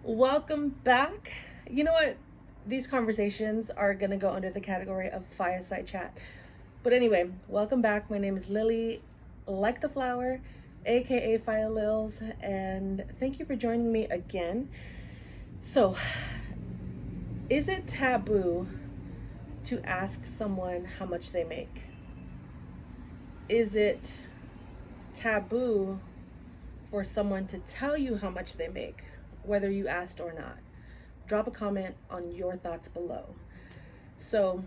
Welcome back. You know what? These conversations are going to go under the category of FIYAH Side Chat. But anyway, welcome back. My name is Lily, like the flower, aka FIYAH Lilz, and thank you for joining me again. So, is it taboo to ask someone how much they make? Is it taboo for someone to tell you how much they make, whether you asked or not? Drop a comment on your thoughts below. So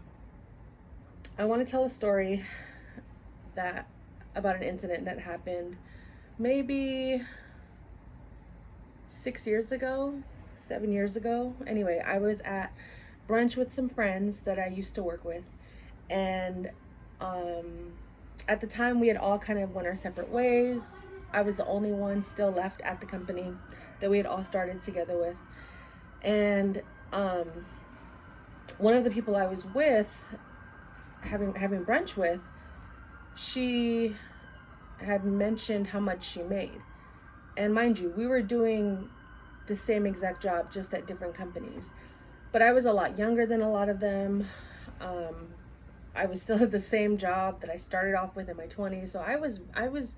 I want to tell a story about an incident that happened maybe 6 years ago, 7 years ago. Anyway, I was at brunch with some friends that I used to work with, and at the time we had all kind of went our separate ways. I was the only one still left at the company that we had all started together with. And one of the people I was with, having brunch with, she had mentioned how much she made. And mind you, we were doing the same exact job, just at different companies. But I was a lot younger than a lot of them. I was still at the same job that I started off with in my 20s. So I was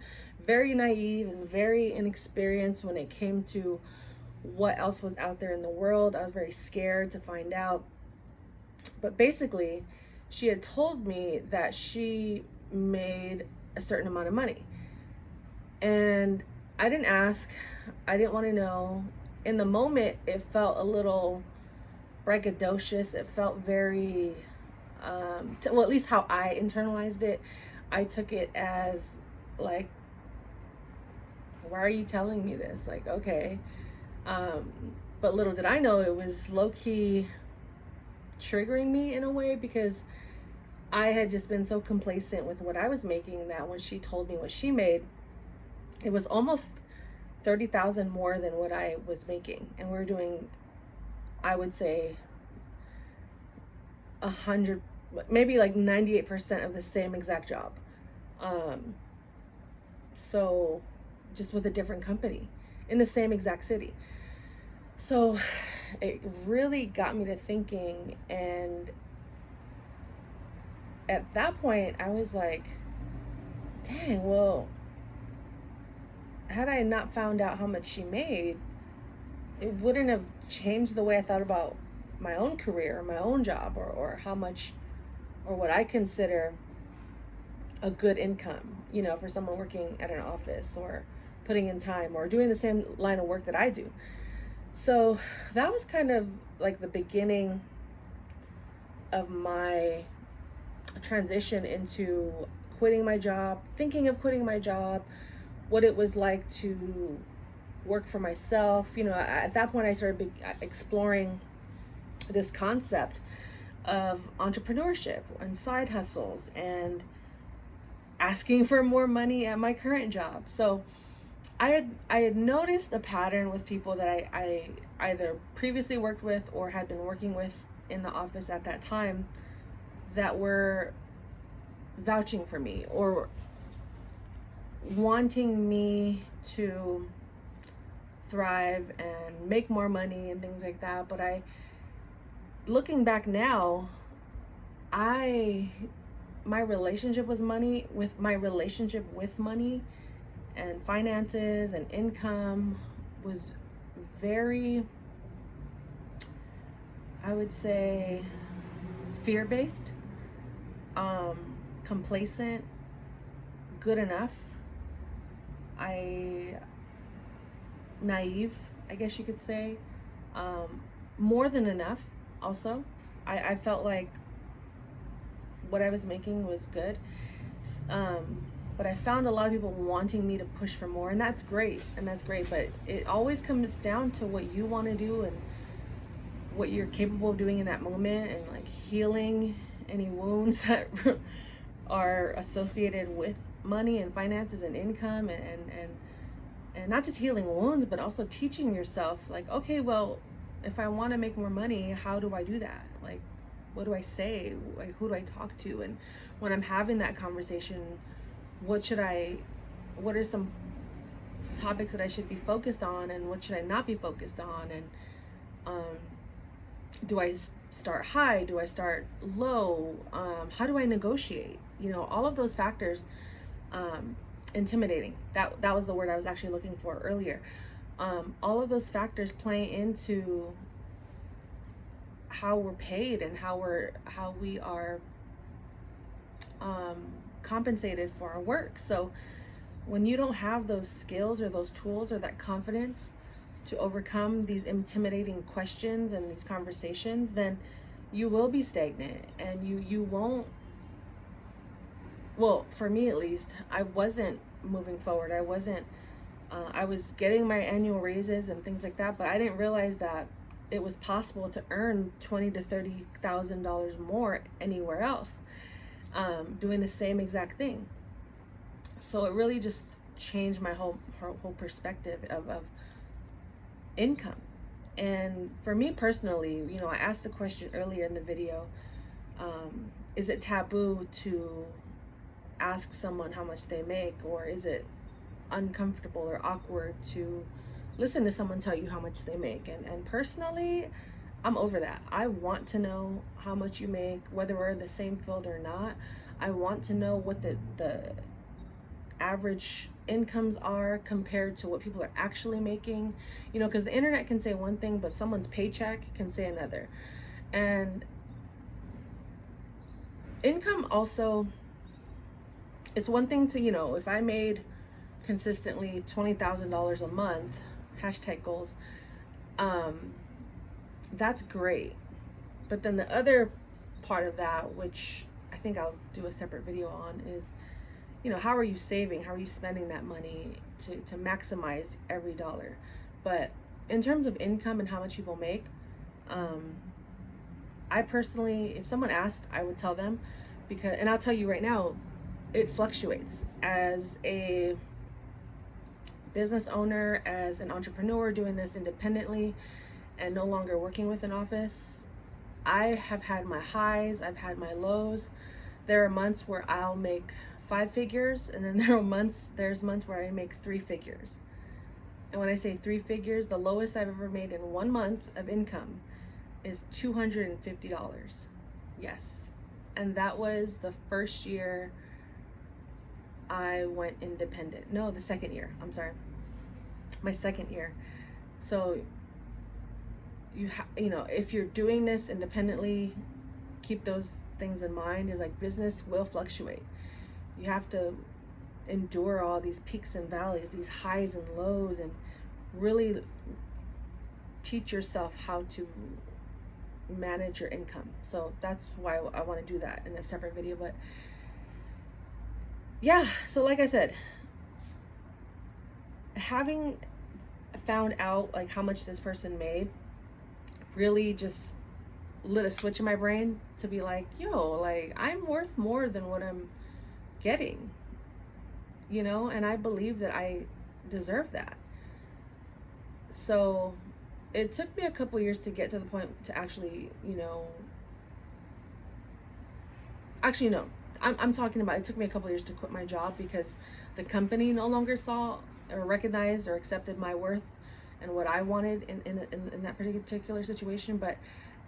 very naive and very inexperienced when it came to what else was out there in the world. I was very scared to find out. But basically, she had told me that she made a certain amount of money. And I didn't ask. I didn't want to know. In the moment, it felt a little braggadocious. It felt very, well, at least how I internalized it. I took it as like, why are you telling me this? Like, okay. But little did I know it was low-key triggering me in a way, because I had just been so complacent with what I was making that when she told me what she made, it was almost 30,000 more than what I was making. And we were doing, I would say, 100, maybe like 98% of the same exact job. So just with a different company in the same exact city. So it really got me to thinking, and at that point I was like, dang, well, had I not found out how much she made, it wouldn't have changed the way I thought about my own career or my own job, or how much, or what I consider a good income, for someone working at an office or putting in time or doing the same line of work that I do. So that was kind of like the beginning of my transition into quitting my job, thinking of quitting my job, what it was like to work for myself. At that point I started exploring this concept of entrepreneurship and side hustles and asking for more money at my current job. So I had noticed a pattern with people that I either previously worked with or had been working with in the office at that time, that were vouching for me or wanting me to thrive and make more money and things like that. But looking back now, my relationship with money and finances and income was very, I would say, fear-based, complacent, good enough, naive, I guess you could say, more than enough also. I felt like what I was making was good. But I found a lot of people wanting me to push for more, and that's great, but it always comes down to what you want to do and what you're capable of doing in that moment, and like healing any wounds that are associated with money and finances and income, and not just healing wounds, but also teaching yourself, like, okay, well, if I want to make more money, how do I do that? Like, what do I say? Like, who do I talk to? And when I'm having that conversation, what are some topics that I should be focused on, and what should I not be focused on? And Do I start high? Do I start low? How do I negotiate? All of those factors, intimidating. That was the word I was actually looking for earlier. All of those factors play into how we're paid and how we are compensated for our work. So when you don't have those skills or those tools or that confidence to overcome these intimidating questions and these conversations, then you will be stagnant, and you won't, well, for me at least, I wasn't moving forward. I wasn't I was getting my annual raises and things like that, but I didn't realize that it was possible to earn $20,000 to $30,000 more anywhere else, doing the same exact thing. So it really just changed my whole perspective of income. And for me personally, I asked the question earlier in the video, is it taboo to ask someone how much they make, or is it uncomfortable or awkward to listen to someone tell you how much they make? And personally, I'm over that. I want to know how much you make, whether we're in the same field or not. I want to know what the average incomes are compared to what people are actually making, because the internet can say one thing, but someone's paycheck can say another. And income also, it's one thing to, if I made consistently $20,000 a month, #goals, that's great. But then the other part of that, which I think I'll do a separate video on, is how are you saving? How are you spending that money to maximize every dollar? But in terms of income and how much people make, I personally, if someone asked, I would tell them, and I'll tell you right now, it fluctuates. As a business owner, as an entrepreneur doing this independently and no longer working with an office, I have had my highs, I've had my lows. There are months where I'll make 5 figures, and then there's months where I make 3 figures. And when I say 3 figures, the lowest I've ever made in 1 month of income is $250. Yes. And that was the first year I went independent. No, the second year. I'm sorry. My second year. So if you're doing this independently, keep those things in mind. Is like, business will fluctuate. You have to endure all these peaks and valleys, these highs and lows, and really teach yourself how to manage your income. So that's why I want to do that in a separate video. But yeah, so like I said, having found out like how much this person made really just lit a switch in my brain to be like, yo, like, I'm worth more than what I'm getting, and I believe that I deserve that. So it took me a couple years to get to the point to actually, no, I'm talking about, it took me a couple years to quit my job because the company no longer saw or recognized or accepted my worth and what I wanted in that particular situation. But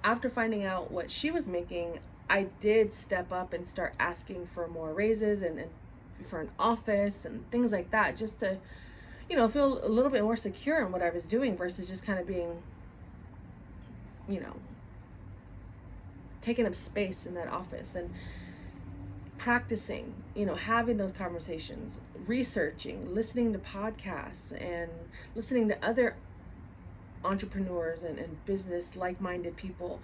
after finding out what she was making, I did step up and start asking for more raises and for an office and things like that, just to, feel a little bit more secure in what I was doing versus just kind of being, taking up space in that office. And practicing, having those conversations, researching, listening to podcasts and listening to other entrepreneurs and business like-minded people,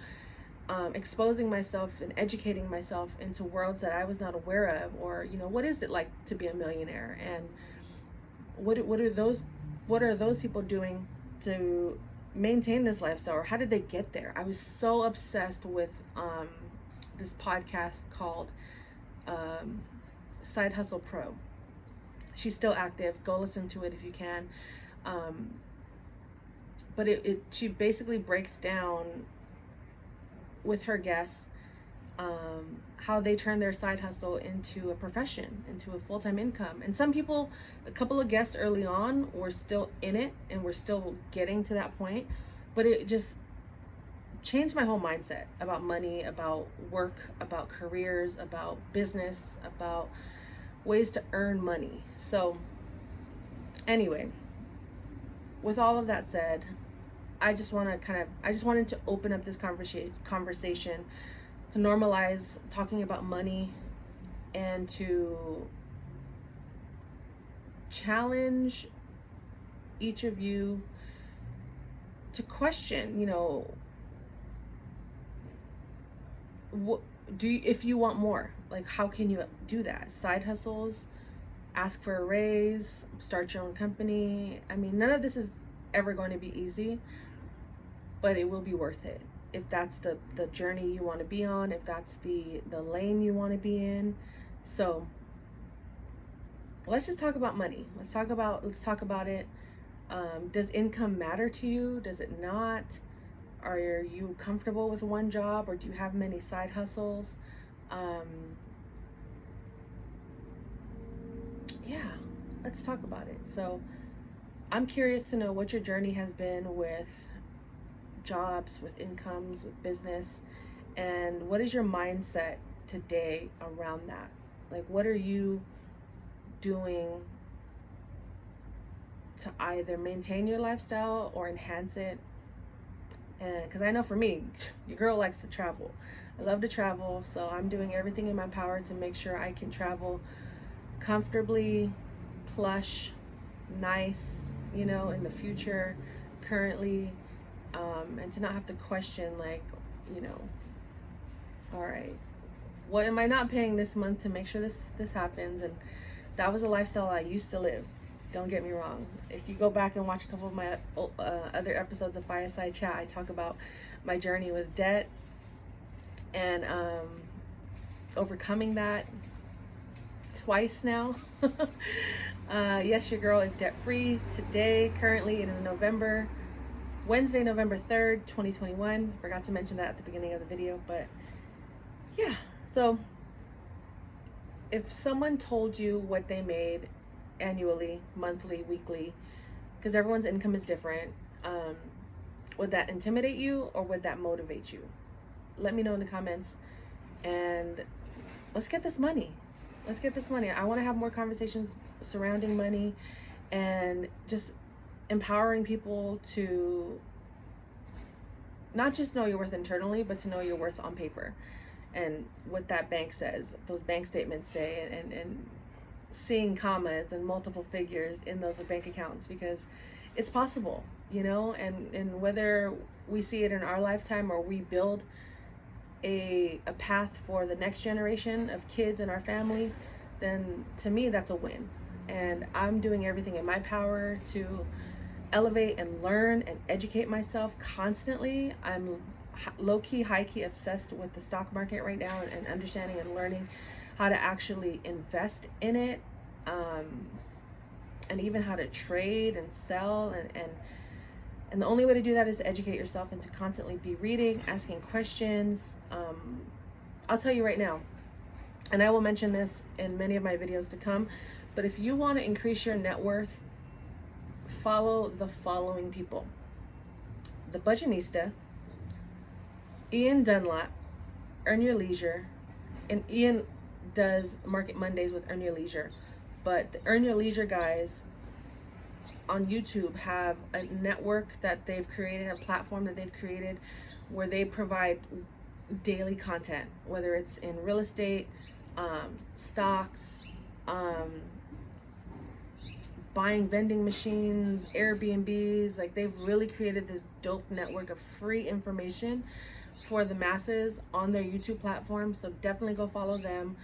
exposing myself and educating myself into worlds that I was not aware of, or what is it like to be a millionaire, and what are those people doing to maintain this lifestyle, or how did they get there? I was so obsessed with this podcast called Side Hustle Pro. She's still active. Go listen to it if you can. But she basically breaks down with her guests how they turn their side hustle into a profession, into a full-time income. And some people, a couple of guests early on, were still in it and were still getting to that point, but it just changed my whole mindset about money, about work, about careers, about business, about ways to earn money. So anyway, with all of that said, I just wanted to open up this conversation to normalize talking about money and to challenge each of you to question, what do you, if you want more, like, how can you do that? Side hustles, ask for a raise, start your own company. I mean, none of this is ever going to be easy, but it will be worth it if that's the journey you want to be on, if that's the lane you want to be in. So let's just talk about money. Let's talk about it. Does income matter to you? Does it not? Are you comfortable with one job, or do you have many side hustles? Yeah, let's talk about it. So I'm curious to know what your journey has been with jobs, with incomes, with business, and what is your mindset today around that? Like, what are you doing to either maintain your lifestyle or enhance it? And because I know for me, your girl likes to travel. I love to travel, so I'm doing everything in my power to make sure I can travel comfortably, plush, nice, in the future, currently, and to not have to question, like, all right, what am I not paying this month to make sure this happens? And that was a lifestyle I used to live. Don't get me wrong. If you go back and watch a couple of my other episodes of FIYAH Side Chat, I talk about my journey with debt and overcoming that twice now. Yes, your girl is debt free today. Currently, it is Wednesday, November 3rd, 2021. Forgot to mention that at the beginning of the video, but yeah. So if someone told you what they made annually, monthly, weekly, because everyone's income is different, would that intimidate you or would that motivate you? Let me know in the comments, and let's get this money. I want to have more conversations surrounding money and just empowering people to not just know your worth internally, but to know your worth on paper and what that bank says, those bank statements say, and seeing commas and multiple figures in those bank accounts, because it's possible, and whether we see it in our lifetime or we build a path for the next generation of kids in our family, then to me that's a win. And I'm doing everything in my power to elevate and learn and educate myself constantly. I'm low-key, high-key obsessed with the stock market right now, and understanding and learning how to actually invest in it, and even how to trade and sell, and the only way to do that is to educate yourself and to constantly be reading, asking questions. I'll tell you right now, and I will mention this in many of my videos to come, but if you want to increase your net worth, follow the following people: The Budgetnista, Ian Dunlap, Earn Your Leisure, and Ian does Market Mondays with Earn Your Leisure, but the Earn Your Leisure guys on YouTube have a network that they've created, a platform that they've created, where they provide daily content, whether it's in real estate, stocks, buying vending machines, Airbnbs. Like, they've really created this dope network of free information for the masses on their YouTube platform. So definitely go follow them.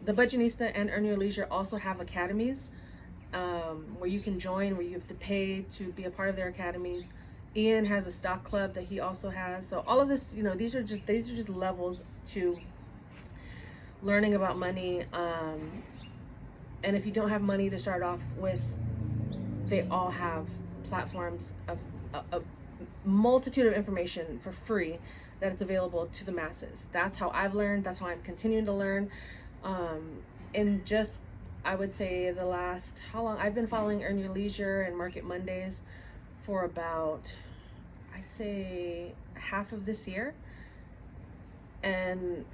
The Budgetnista and Earn Your Leisure also have academies, where you can join, where you have to pay to be a part of their academies. Ian has a stock club that he also has. So all of this, these are just levels to learning about money. And if you don't have money to start off with, they all have platforms of a multitude of information for free that is available to the masses. That's how I've learned. That's how I'm continuing to learn. In just, I would say, the last, how long I've been following Earn Your Leisure and Market Mondays for about, I'd say half of this year, and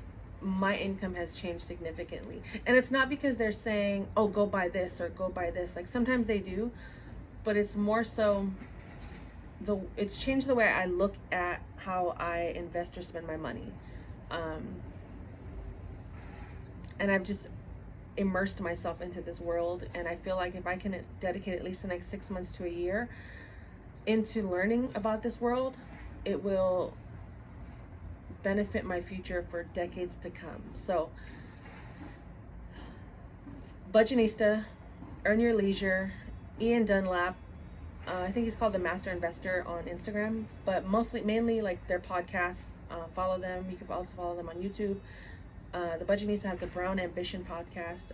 my income has changed significantly. And it's not because they're saying, oh, go buy this or go buy this. Like sometimes they do, but it's more so it's changed the way I look at how I invest or spend my money. And I've just immersed myself into this world, and I feel like if I can dedicate at least the next 6 months to a year into learning about this world, it will benefit my future for decades to come. So Budgetnista, Earn Your Leisure, Ian Dunlap, I think he's called the Master Investor on Instagram, but mainly like their podcasts. Follow them. You can also follow them on YouTube. The Budgetnista has the Brown Ambition podcast.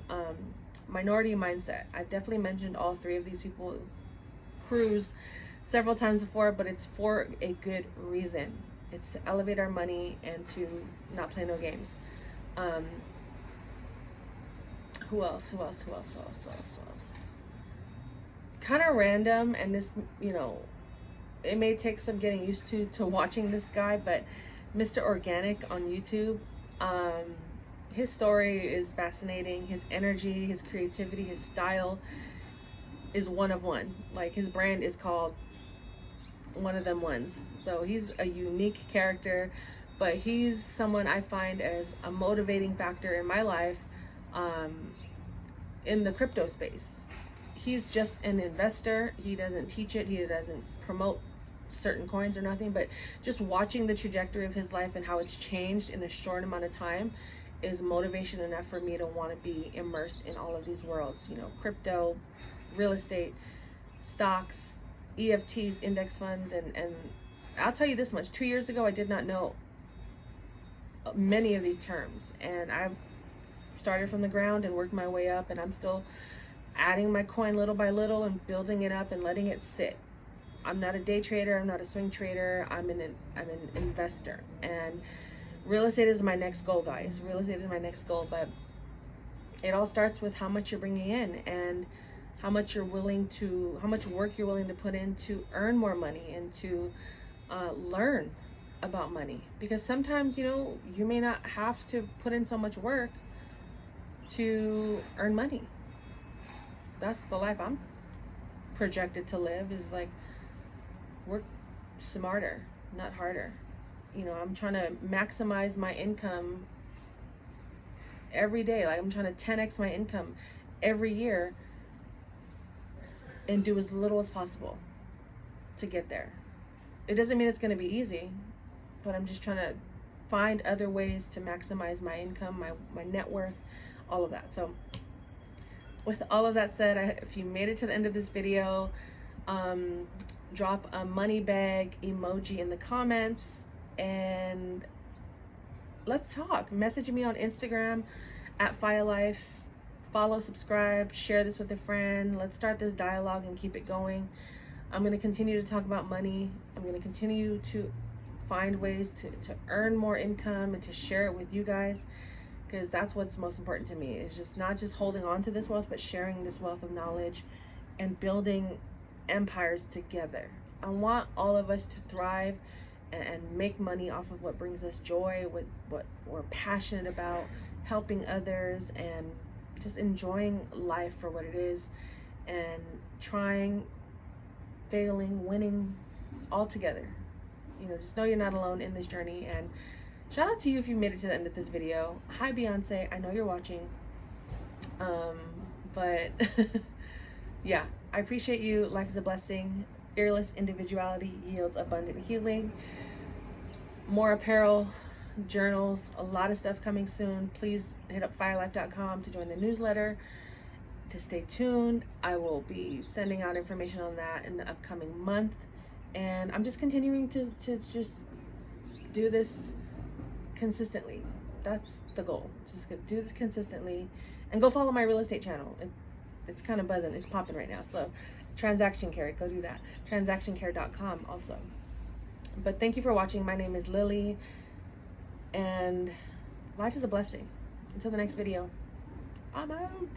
Minority Mindset. I've definitely mentioned all three of these people, crews, several times before, but it's for a good reason. It's to elevate our money and to not play no games. Who else? Kind of random, and this, it may take some getting used to watching this guy, but Mr. Organic on YouTube. His story is fascinating. His energy, his creativity, his style is one of one. Like his brand is called One of Them Ones. So he's a unique character, but he's someone I find as a motivating factor in my life, in the crypto space. He's just an investor. He doesn't teach it. He doesn't promote certain coins or nothing, but just watching the trajectory of his life and how it's changed in a short amount of time is motivation enough for me to want to be immersed in all of these worlds, crypto, real estate, stocks, EFTs, index funds, and I'll tell you this much, 2 years ago I did not know many of these terms, and I started from the ground and worked my way up, and I'm still adding my coin little by little and building it up and letting it sit. I'm not a day trader, I'm not a swing trader, I'm an investor, and real estate is my next goal, guys. Real estate is my next goal, but it all starts with how much you're bringing in and how much work you're willing to put in to earn more money and to learn about money. Because sometimes, you may not have to put in so much work to earn money. That's the life I'm projected to live, is like work smarter, not harder. I'm trying to maximize my income every day. Like I'm trying to 10x my income every year and do as little as possible to get there. It doesn't mean it's going to be easy, but I'm just trying to find other ways to maximize my income, my net worth, all of that. So with all of that said, if you made it to the end of this video, drop a money bag emoji in the comments and let's talk. Message me on Instagram at FIYAH Life. Follow, subscribe, share this with a friend. Let's start this dialogue and keep it going. I'm going to continue to talk about money. I'm going to continue to find ways to earn more income and to share it with you guys, because that's what's most important to me. It's just not just holding on to this wealth, but sharing this wealth of knowledge and building empires together. I want all of us to thrive and make money off of what brings us joy, with what we're passionate about, helping others, and just enjoying life for what it is, and trying, failing, winning, all together. Just know you're not alone in this journey. And shout out to you if you made it to the end of this video. Hi Beyoncé, I know you're watching. But yeah, I appreciate you. Life is a blessing. Fearless individuality yields abundant healing. More apparel, journals, a lot of stuff coming soon. Please hit up FIYAHLife.com to join the newsletter, to stay tuned. I will be sending out information on that in the upcoming month. And I'm just continuing to just do this consistently. That's the goal. Just do this consistently. And go follow my real estate channel. It's kind of buzzing. It's popping right now. So Transaction Care, go do that. TransactionCare.com also. But thank you for watching. My name is Lily, and life is a blessing. Until the next video, I'm out.